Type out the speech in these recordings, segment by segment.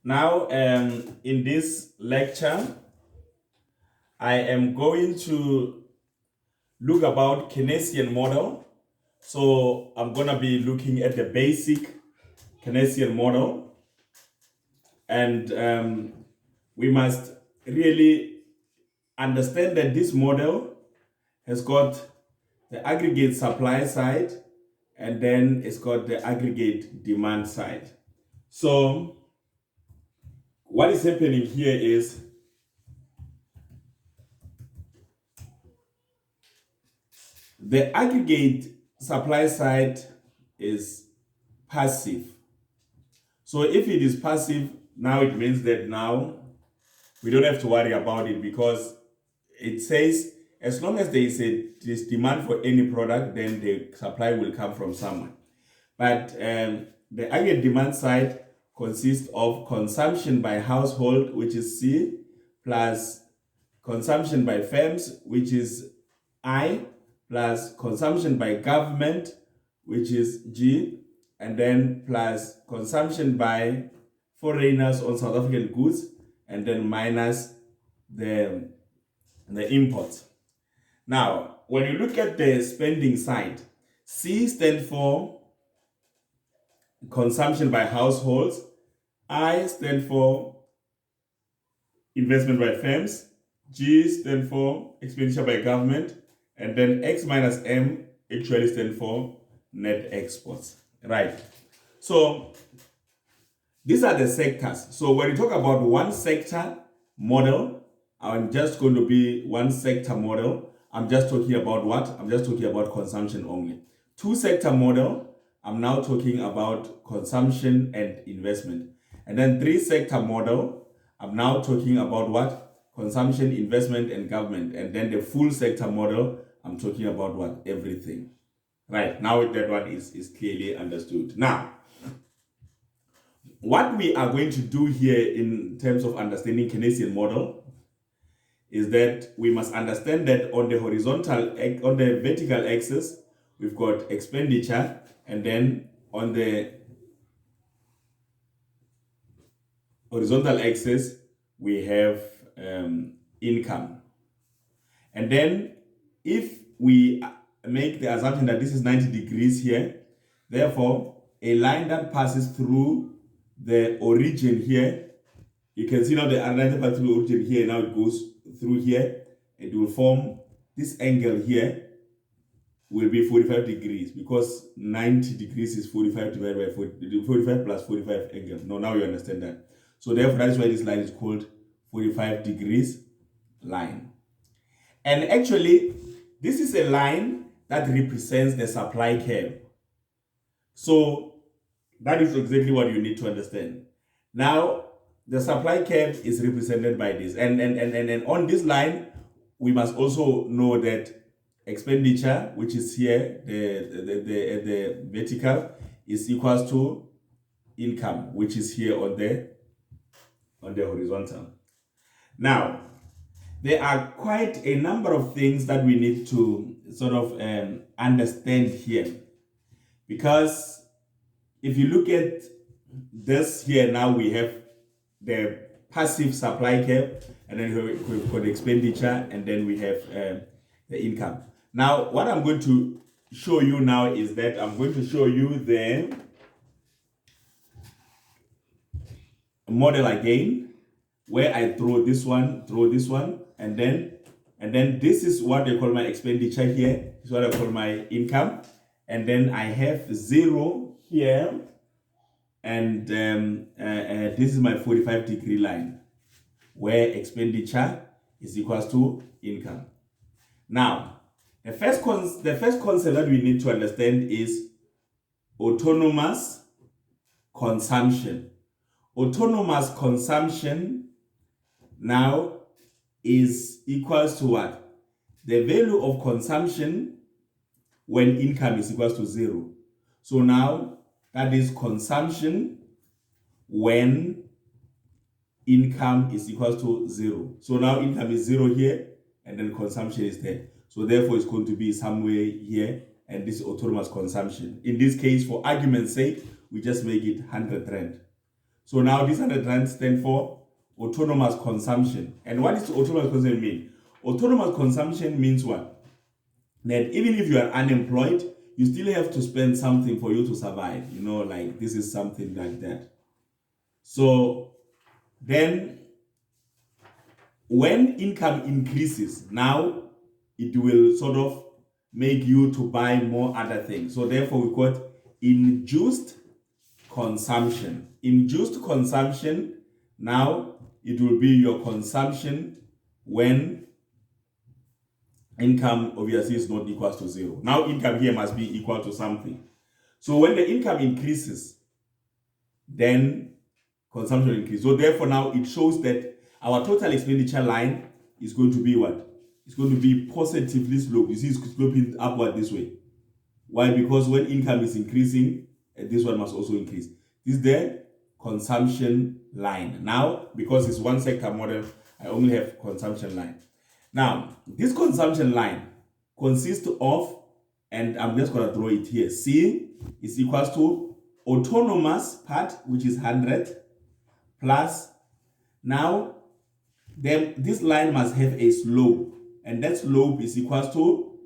Now, in this lecture, I am going to look about Keynesian model. So I'm going to be looking at the basic Keynesian model, and we must really understand that this model has got the aggregate supply side, and then it's got the aggregate demand side. So what is happening here is the aggregate supply side is passive. So if it is passive, now it means that now we don't have to worry about it, because it says as long as there is this demand for any product, then the supply will come from someone. But the aggregate demand side consists of consumption by household, which is C, plus consumption by firms, which is I, plus consumption by government, which is G, and then plus consumption by foreigners on South African goods, and then minus the imports. Now, when you look at the spending side, C stands for consumption by households, I stand for investment by firms, G stand for expenditure by government, and then X minus M actually stand for net exports. Right. So these are the sectors. So when you talk about one sector model, I'm just going to be one sector model. I'm just talking about what? I'm just talking about consumption only. Two sector model, I'm now talking about consumption and investment. And then three sector model, I'm now talking about what? Consumption, investment, and government. And then the full sector model, I'm talking about what? Everything. Right, now that one is clearly understood. Now, what we are going to do here in terms of understanding Keynesian model is that we must understand that on the vertical axis, we've got expenditure, and then on the horizontal axis, we have income. And then if we make the assumption that this is 90 degrees here, therefore, a line that passes through the origin here, you can see now the line that passes through the origin here, now it goes through here, it will form this angle here will be 45 degrees, because 90 degrees is 45 divided by 40, 45 plus 45 angle. Now you understand that. So therefore, that's why this line is called 45 degrees line. And actually, this is a line that represents the supply curve. So that is exactly what you need to understand. Now, the supply curve is represented by this. And on this line, we must also know that expenditure, which is here, the vertical, is equals to income, which is here on the horizontal. Now, there are quite a number of things that we need to sort of understand here, because if you look at this here, now we have the passive supply curve, and then we've got expenditure, and then we have the income. Now, what I'm going to show you now is that I'm going to show you the model again, where I throw this one, and then this is what I call my expenditure here. This is what I call my income, and then I have 0 here, and this is my 45 degree line, where expenditure is equals to income. Now, the first concept that we need to understand is autonomous consumption. Autonomous consumption now is equals to what? The value of consumption when income is equals to 0. So now that is consumption when income is equals to 0. So now income is 0 here, and then consumption is there. So therefore, it's going to be somewhere here, and this is autonomous consumption. In this case, for argument's sake, we just make it 100 rand. So now this 100 rand stand for autonomous consumption. And what does autonomous consumption mean? Autonomous consumption means what? That even if you are unemployed, you still have to spend something for you to survive. You know, like this is something like that. So then when income increases, now it will sort of make you to buy more other things. So therefore we got induced consumption. Induced consumption, now it will be your consumption when income obviously is not equal to zero. Now income here must be equal to something. So when the income increases, then consumption increases. So therefore now it shows that our total expenditure line is going to be what? It's going to be positively sloped. You see it's sloping upward this way. Why? Because when income is increasing, this one must also increase. This is the consumption line. Now, because it's one sector model, I only have consumption line. Now, this consumption line consists of, and I'm just going to draw it here, C is equals to autonomous part, which is 100, plus, now, then this line must have a slope, and that slope is equals to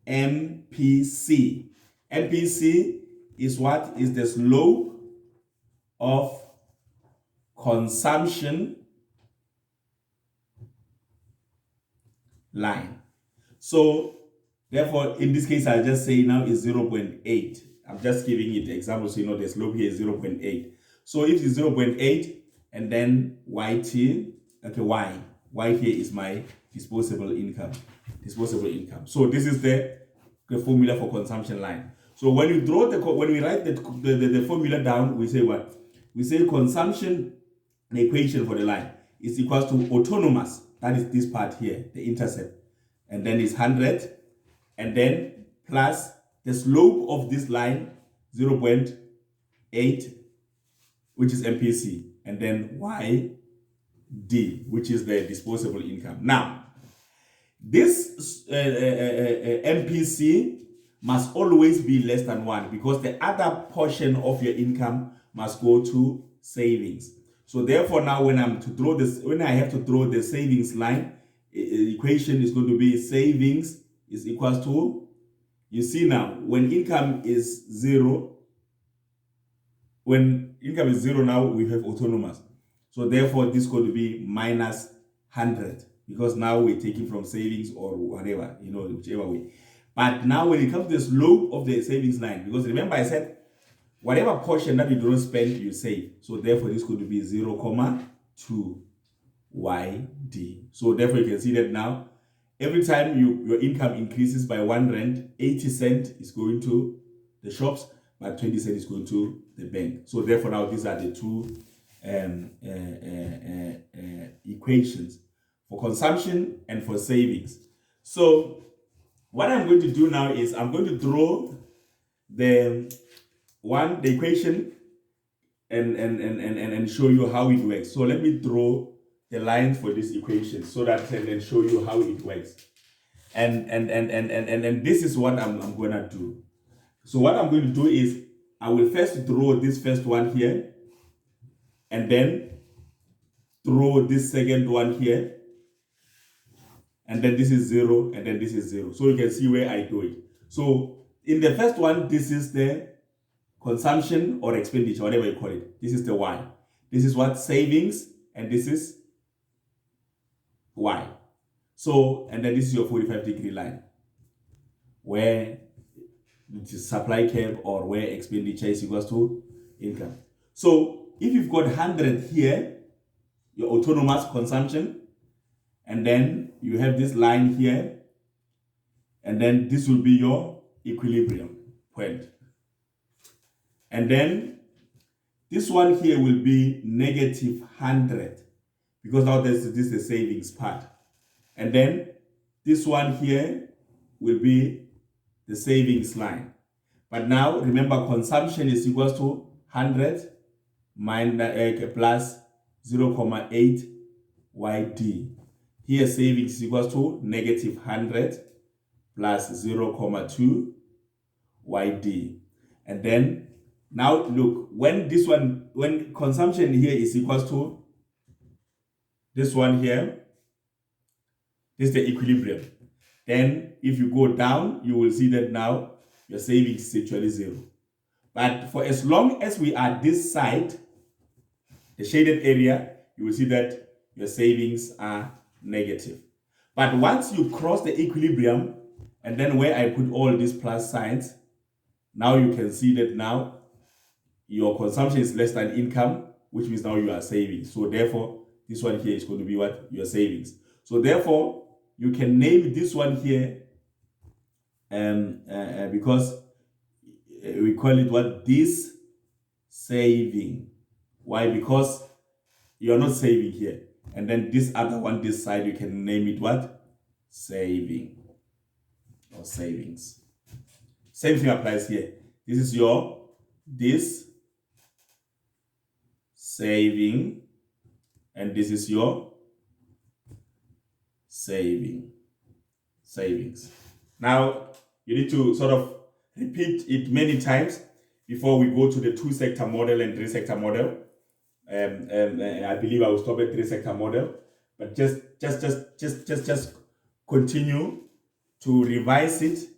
MPC. MPC is what? Is the slope of consumption line. So therefore, in this case, I'll just say now is 0.8. I'm just giving it example so you know the slope here is 0.8. So if it's 0.8 and then YT, okay, Y here is my disposable income. Disposable income. So this is the formula for consumption line. So when you draw when we write the formula down, we say what? We say consumption, the equation for the line is equals to autonomous. That is this part here, the intercept. And then it's 100. And then plus the slope of this line, 0.8, which is MPC. And then YD, which is the disposable income. Now, this MPC must always be less than 1 because the other portion of your income must go to savings. So therefore now when I have to draw the savings line, equation is going to be savings is equals to, you see now, when income is 0, now we have autonomous. So therefore this is going to be minus 100 because now we're taking from savings or whatever, you know, whichever way. But now when it comes to the slope of the savings line, because remember I said, whatever portion that you don't spend, you save. So therefore this could be 0.2 YD. So therefore you can see that now, every time your income increases by 1 rand, 80 cents is going to the shops, but 20 cents is going to the bank. So therefore now these are the two equations for consumption and for savings. So what I'm going to do now is I'm going to draw the equation and show you how it works. So let me draw the lines for this equation so that I can then show you how it works. And this is what I'm gonna do. So what I'm going to do is I will first draw this first one here, and then draw this second one here, and then this is 0, and then this is 0. So you can see where I do it. So in the first one, this is the consumption or expenditure, whatever you call it. This is the Y. This is what? Savings, and this is Y. So, and then this is your 45-degree line, where it is supply curve or where expenditure is equals to income. So if you've got 100 here, your autonomous consumption, and then you have this line here, and then this will be your equilibrium point. And then this one here will be negative 100 because now this is the savings part. And then this one here will be the savings line. But now remember, consumption is equals to 100 minus plus 0.8 YD. Here savings is equals to negative 100 plus 0.2 YD. And then now look, when this one when consumption here is equals to this one here, this is the equilibrium. Then if you go down, you will see that now your savings is actually zero. But for as long as we are this side, the shaded area, you will see that your savings are negative. But once you cross the equilibrium, and then where I put all these plus signs, now you can see that now your consumption is less than income, which means now you are saving. So therefore, this one here is going to be what? Your savings. So therefore, you can name this one here because we call it what? This saving. Why? Because you're not saving here. And then this other one, this side, you can name it what? Saving or savings. Same thing applies here. This is this saving, and this is your savings. Now, you need to sort of repeat it many times before we go to the 2-sector model and 3-sector model. I believe I will stop at 3-sector model, but just continue to revise it.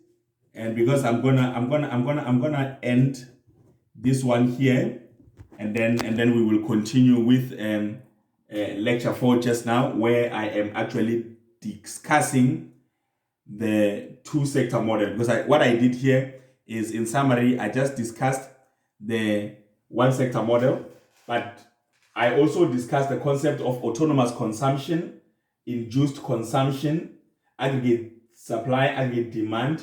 And because I'm gonna end this one here, and then we will continue with lecture 4 just now, where I am actually discussing the 2-sector model. Because what I did here is, in summary, I just discussed the 1-sector model, but I also discussed the concept of autonomous consumption, induced consumption, aggregate supply, aggregate demand,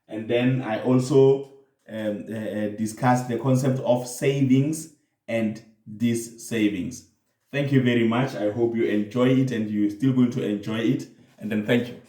and then I also discussed the concept of savings and these savings. Thank you very much. I hope you enjoy it and you're still going to enjoy it. And then thank you.